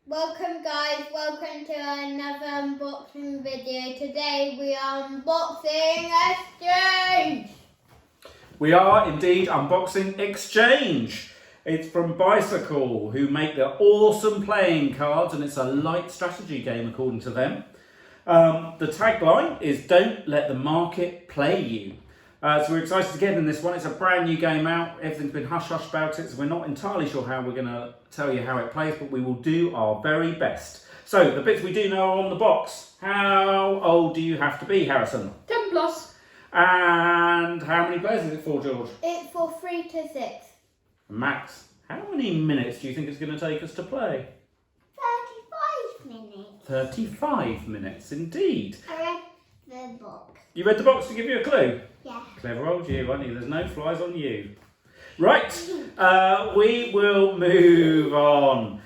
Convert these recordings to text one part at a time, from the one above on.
Welcome guys, welcome to another unboxing video. Today we are unboxing Exchange. We are indeed unboxing Exchange. It's from Bicycle, who make the awesome playing cards, and it's a light strategy game according to them. The tagline is "Don't let the market play you." So we're excited to get in this one. It's a brand new game out. Everything's been hush-hush about it, so we're not entirely sure how we're going to tell you how it plays, but we will do our very best. So the bits we do know are on the box. How old do you have to be, Harrison? 10 plus. And how many players is it for, George? It's for 3 to 6. Max, how many minutes do you think it's going to take us to play? 35 minutes. 35 minutes, indeed. I read the box. You read the box to give you a clue? Yeah. Clever old you, aren't you? There's no flies on you. Right, we will move on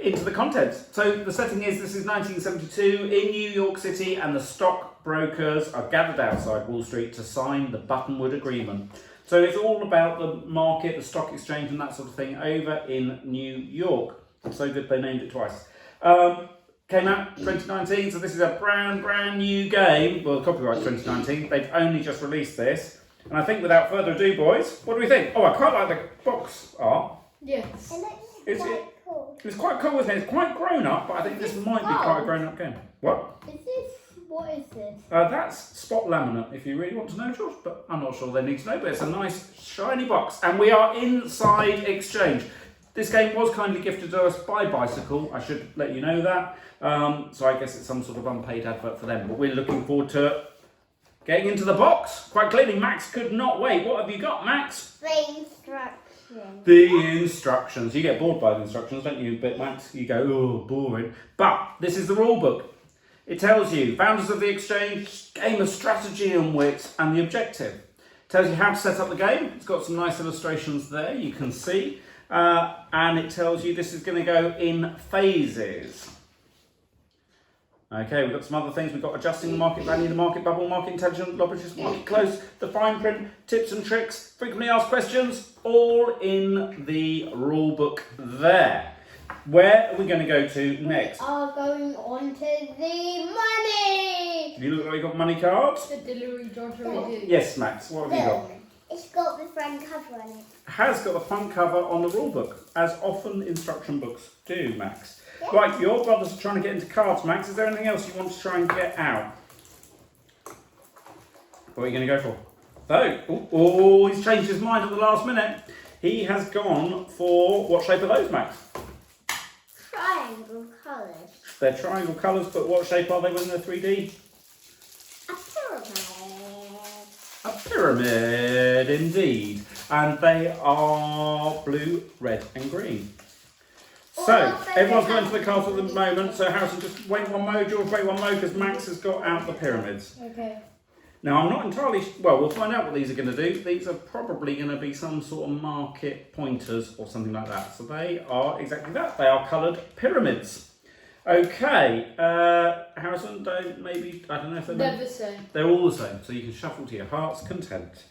into the contents. So the setting is, this is 1972 in New York City, and the stockbrokers are gathered outside Wall Street to sign the Buttonwood Agreement. So it's all about the market, the stock exchange and that sort of thing over in New York. So good they named it twice. Came out 2019, so this is a brand new game. Well, copyright 2019. They've only just released this. And I think without further ado, boys, what do we think? Oh, I quite like the box art. Yes. It looks quite cool. It's quite cool, isn't it? It's quite grown up, but I think this might be quite a grown up game. What? What is this? That's spot laminate, if you really want to know, George, but I'm not sure they need to know, but it's a nice shiny box. And we are inside Exchange. This game was kindly gifted to us by Bicycle, I should let you know that. So I guess it's some sort of unpaid advert for them, but we're looking forward to getting into the box. Quite clearly, Max could not wait. What have you got, Max? The instructions. The instructions. You get bored by the instructions, don't you, bit Max? You go, oh, boring. But this is the rule book. It tells you, founders of the Exchange, game of strategy and wit, and the objective. It tells you how to set up the game. It's got some nice illustrations there, you can see. And it tells you this is going to go in phases. Okay, we've got some other things. We've got adjusting the market value, the market bubble, market intelligence, lobbyists, market close, the fine print, tips and tricks, frequently asked questions, all in the rule book there. Where are we going to go to next? We are going on to the money. You look like you've got money cards? The delivery George already did. Yes, Max, what have you got? It's got the front cover on it. Has got the front cover on the rule book, as often instruction books do, Max. Yeah. Right, your brothers are trying to get into cards, Max. Is there anything else you want to try and get out? What are you going to go for? Oh, he's changed his mind at the last minute. He has gone for, what shape are those, Max? Triangle colours. They're triangle colours, but what shape are they when they're 3D? A pyramid. A pyramid, indeed. And they are blue, red and green. So, everyone's going to the cards at the moment, so Harrison, just wait one mo, George, wait one mo, because Max has got out the pyramids. Okay. Now, I'm not entirely, well, we'll find out what these are going to do. These are probably going to be some sort of market pointers or something like that. So they are exactly that. They are coloured pyramids. Okay, Harrison, I don't know if They're the same. they're all the same, so you can shuffle to your heart's content.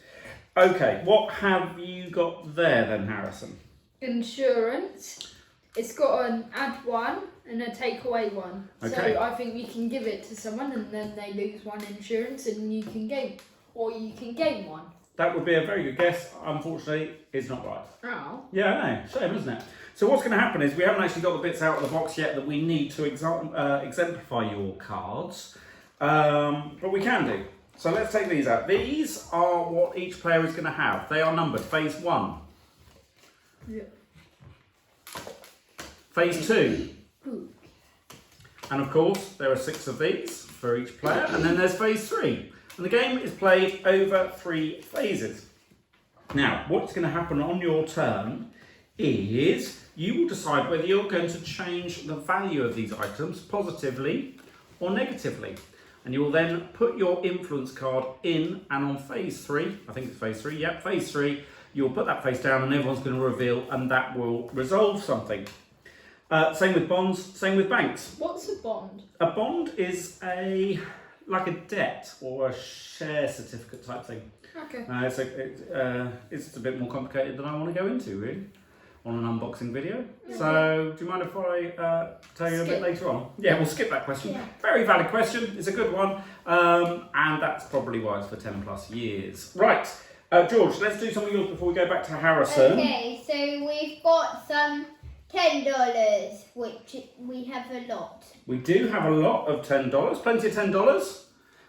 Okay, what have you got there then, Harrison? Insurance. It's got an add one and a take away one. Okay. So I think we can give it to someone and then they lose one insurance and you can gain one. That would be a very good guess. Unfortunately, it's not right. Oh. Yeah, I know. Shame, isn't it? So what's going to happen is we haven't actually got the bits out of the box yet that we need to exemplify your cards, but we can do. So let's take these out. These are what each player is going to have. They are numbered. Phase 1. Yeah. Phase 2. Ooh. And of course, there are 6 of these for each player. And then there's phase 3. And the game is played over 3 phases. Now, what's going to happen on your turn is you will decide whether you're going to change the value of these items positively or negatively. And you will then put your influence card in, and on phase 3, I think it's phase 3, yep, phase 3, you'll put that face down and everyone's going to reveal, and that will resolve something. Same with bonds, same with banks. What's a bond? A bond is like a debt or a share certificate type thing. Okay. It's a bit more complicated than I want to go into, really. on an unboxing video. So, do you mind if I tell you a bit later on? Yeah, we'll skip that question. Yeah. Very valid question. It's a good one. And that's probably why it's for 10 plus years. Right, George, let's do some of yours before we go back to Harrison. Okay, so we've got some $10, which we have a lot. We do have a lot of $10. Plenty of $10.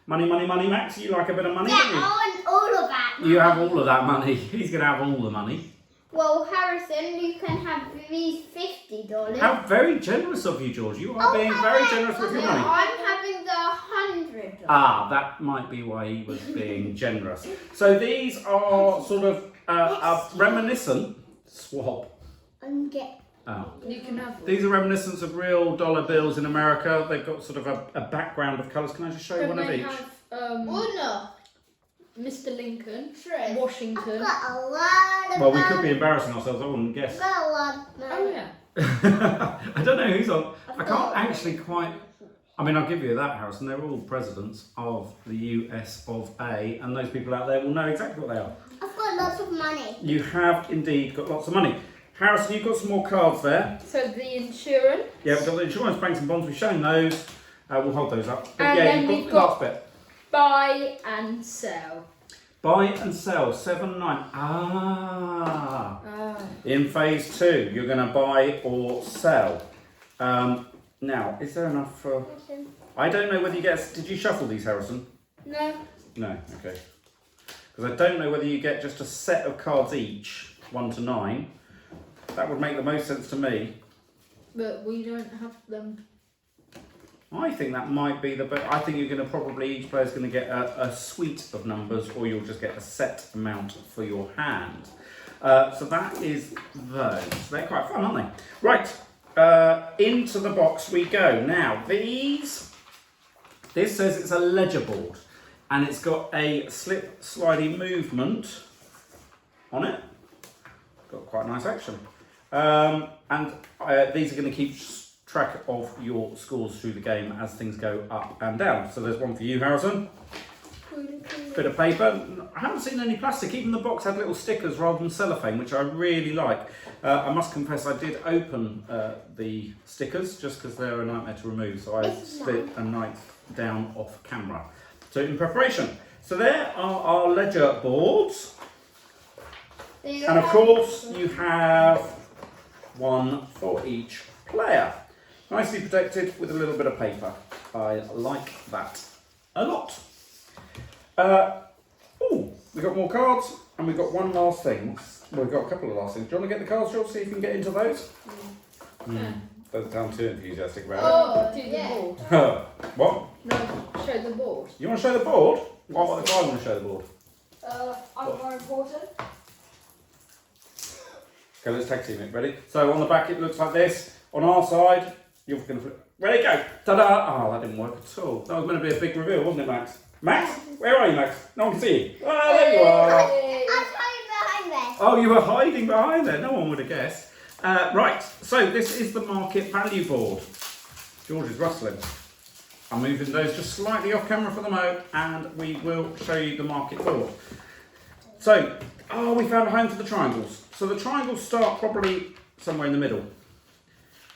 Money, money, money, Max. You like a bit of money, Yeah, don't you? I want all of that. You have all of that money. He's going to have all the money. Well, Harrison, you can have these $50. How very generous of you, George. You are being very generous with your money. I'm having the $100. Ah, that might be why he was being generous. So these are sort of a reminiscent swap. Oh. You can have. These are reminiscents of real dollar bills in America. They've got sort of a background of colours. Can I just show you one of each? Uno. Mr. Lincoln, Three. Washington. Got a lot of Well, we could be embarrassing ourselves. I wouldn't guess. Got a lot of Oh yeah. I don't know who's on. I can't actually quite. I mean, I'll give you that, Harrison. They're all presidents of the US of A, and those people out there will know exactly what they are. I've got lots of money. You have indeed got lots of money. Harrison, you've got some more cards there. So the insurance. Yeah, we've got the insurance, banks and bonds. We've shown those. We'll hold those up. But And yeah, then you've we've got got- the last bit. Buy and sell. Buy and sell, 7, 9. Ah. Ah. In phase 2, you're going to buy or sell. Now, is there enough for... I don't know whether you get... Did you shuffle these, Harrison? No. No, okay. Because I don't know whether you get just a set of cards each, 1 to 9. That would make the most sense to me. But we don't have them. I think that might be the best. I think you're going to probably, each player's going to get a suite of numbers, or you'll just get a set amount for your hand. So that is those. They're quite fun, aren't they? Right, into the box we go. Now, this says it's a ledger board, and it's got a slip slidey movement on it. Got quite nice action. And these are going to keep track of your scores through the game as things go up and down. So there's one for you, Harrison. Bit of paper. I haven't seen any plastic. Even the box had little stickers rather than cellophane, which I really like. I must confess I did open the stickers just because they're a nightmare to remove, so I slid a knife down off camera. So in preparation. So there are our ledger boards. And of course you have one for each player. Nicely protected with a little bit of paper. I like that a lot. We've got more cards, and we've got one last thing. Well, we've got a couple of last things. Do you want to get the cards, George, see if you can get into those? Doesn't sound too enthusiastic about Do the board. it. What? No, show the board. You want to show the board? What if I want to show the board? I'm more important. Okay, let's tag team it. Ready? So on the back it looks like this. On our side, you're going to flip. Ready, go! Ta-da! Oh, that didn't work at all. That was going to be a big reveal, wasn't it, Max? Max? Where are you, Max? No one can see you. Oh, there you are. I was hiding behind there. Oh, you were hiding behind there. No one would have guessed. Right, so this is the market value board. George is rustling. I'm moving those just slightly off camera for the moment, and we will show you the market board. So, we found a home for the triangles. So the triangles start probably somewhere in the middle.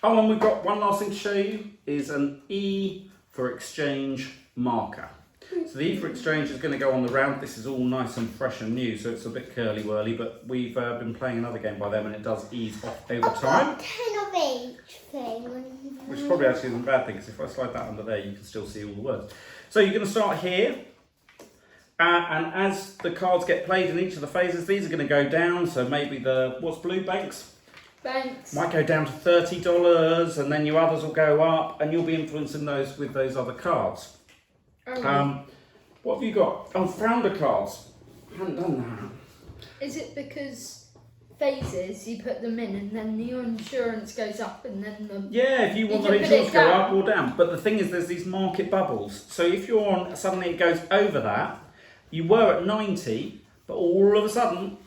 Oh, and we've got one last thing to show you, is an E for exchange marker. So the E for exchange is going to go on the round. This is all nice and fresh and new, so it's a bit curly-whirly, but we've been playing another game by them, and it does ease off over time. 10 of each thing. Which probably actually isn't a bad thing, because if I slide that under there, you can still see all the words. So you're going to start here, and as the cards get played in each of the phases, these are going to go down. So maybe what's blue, Banks? Banks. Might go down to $30, and then your others will go up, and you'll be influencing those with those other cards. What have you got? Oh, founder cards. I haven't done that. Is it because phases you put them in and then the insurance goes up and then the Yeah, if you want You the can put insurance it to go down. up or down. But the thing is, there's these market bubbles. So if you're on, suddenly it goes over that. You were at 90, but all of a sudden,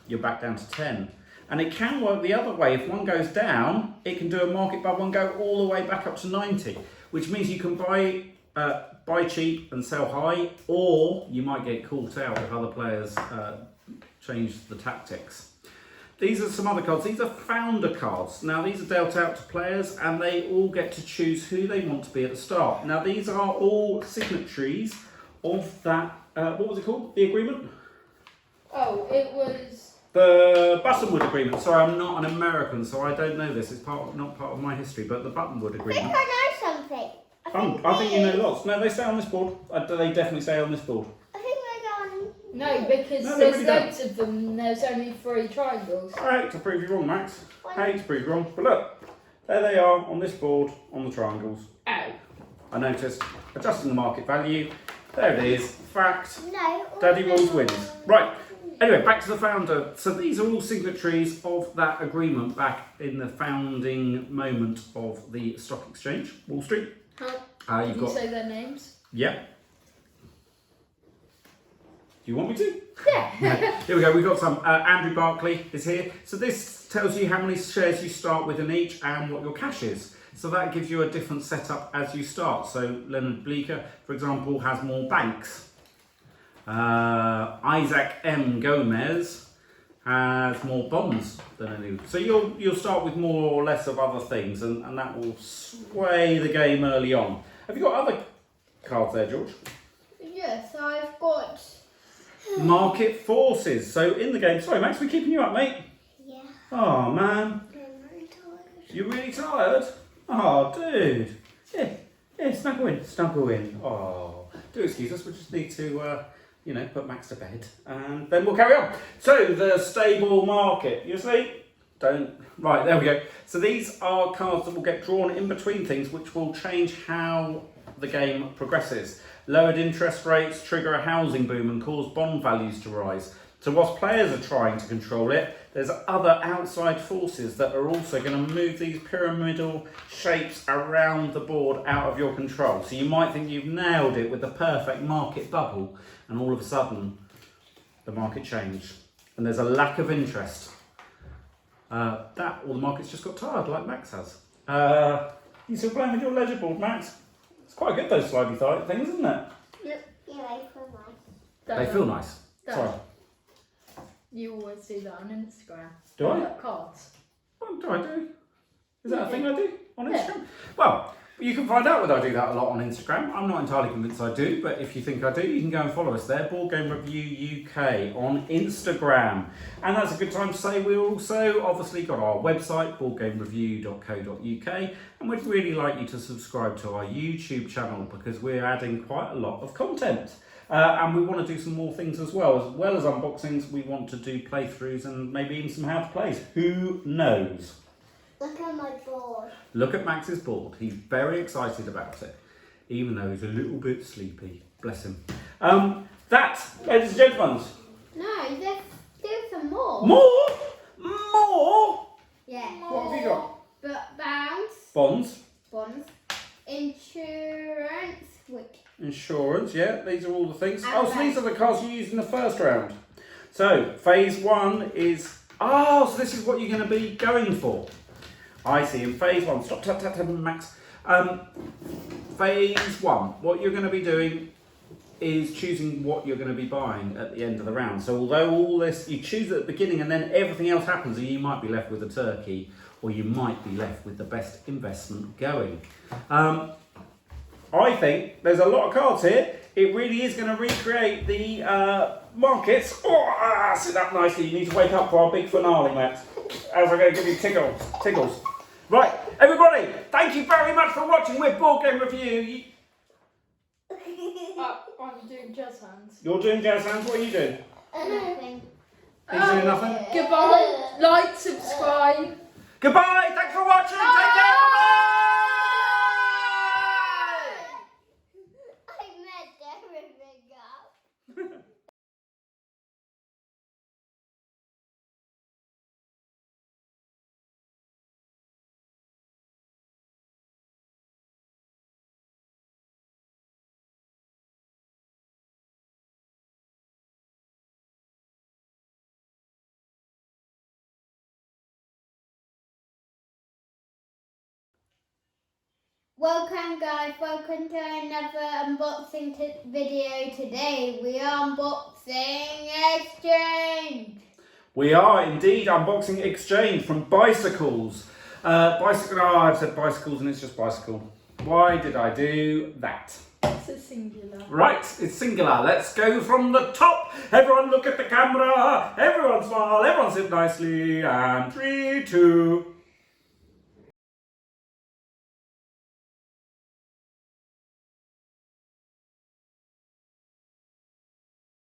you're back down to 10. And it can work the other way. If one goes down, it can do a market bubble and go all the way back up to 90, which means you can buy cheap and sell high, or you might get caught out if other players change the tactics. these are some other cards. These are founder cards. Now these are dealt out to players and they all get to choose who they want to be at the start. Now these are all signatories of that, what was it called? The agreement? Oh, it was... The Buttonwood Agreement. Sorry, I'm not an American, so I don't know this. It's not part of my history, but the Buttonwood I think Agreement. I know something. I think you know lots. No, they stay on this board. They definitely stay on this board. I think we're going. No, because No, they there's really don't. loads of them and there's only 3 triangles. I hate to prove you wrong, Max. I hate to prove you wrong. But look, there they are on this board on the triangles. Ow. I noticed. Adjusting the market value. There it is. Fact. No. Daddy Rolls wins. Right. Anyway, back to the founder. So these are all signatories of that agreement back in the founding moment of the stock exchange, Wall Street. How You've do you got. say their names? Yeah. Do you want me to? Yeah. Here we go. We've got some. Andrew Barkley is here. So this tells you how many shares you start with in each and what your cash is. So that gives you a different setup as you start. So Leonard Bleeker, for example, has more banks. Isaac M. Gomez has more bonds than any. So you'll start with more or less of other things, and that will sway the game early on. Have you got other cards there, George? Yes, I've got. Market forces. So in the game, sorry Max, we're keeping you up, mate. Yeah. Oh man, I'm very tired. you're really tired. Oh dude. Yeah, snuggle in. Oh, do excuse us. We just need to, put Max to bed, and then we'll carry on. So the stable market. You see? Right, there we go. So these are cards that will get drawn in between things, which will change how the game progresses. Lowered interest rates trigger a housing boom and cause bond values to rise. So whilst players are trying to control it, there's other outside forces that are also going to move these pyramidal shapes around the board out of your control. So you might think you've nailed it with the perfect market bubble, and all of a sudden the market changed and there's a lack of interest. Or the market's just got tired like Max has. You still playing with your ledger board, Max? It's quite good, those slidey things, isn't it? Yep. Yeah, they feel nice. They feel nice. Dad, Sorry. You always do that on Instagram. Do I? Look, cards. What do I do? Is that a thing I do on Yeah. Instagram? Well, you can find out whether I do that a lot on Instagram. I'm not entirely convinced I do, but if you think I do, you can go and follow us there, Board Game Review UK on Instagram. And that's a good time to say we've also obviously got our website, boardgamereview.co.uk, and we'd really like you to subscribe to our YouTube channel because we're adding quite a lot of content. And we want to do some more things as well as unboxings. We want to do playthroughs and maybe even some how to plays. Who knows? Look at my board. Look at Max's board. He's very excited about it, even though he's a little bit sleepy. Bless him. That, ladies and gentlemen. No, there's still some more. More. Yeah. What have you got? But Bonds, insurance, which insurance. Yeah, these are all the things. And So these are the cards you used in the first round. So phase 1 is. So this is what you're going to be going for. I see. In phase 1, stop, Max. Phase 1, what you're going to be doing is choosing what you're going to be buying at the end of the round. So although all this, you choose at the beginning and then everything else happens, and you might be left with a turkey, or you might be left with the best investment going. I think there's a lot of cards here. It really is going to recreate the markets. Sit up nicely. You need to wake up for our big finale, Max. As I'm going to give you tickles. Right, everybody, thank you very much for watching. We're Board Game Review. I'm doing jazz hands. You're doing jazz hands. What are you doing? nothing. Are you doing nothing? Goodbye. Like, subscribe. Goodbye. Thanks for watching. Take care. Bye. I messed everything up. Welcome guys, welcome to another unboxing video. Today we are unboxing Exchange. We are indeed unboxing exchange from bicycles. Bicycle, oh, I've said bicycles and it's just bicycle. Why did I do that? It's a singular. Right, it's singular. Let's go from the top. Everyone look at the camera. Everyone smile. Everyone sit nicely. And 3, 2.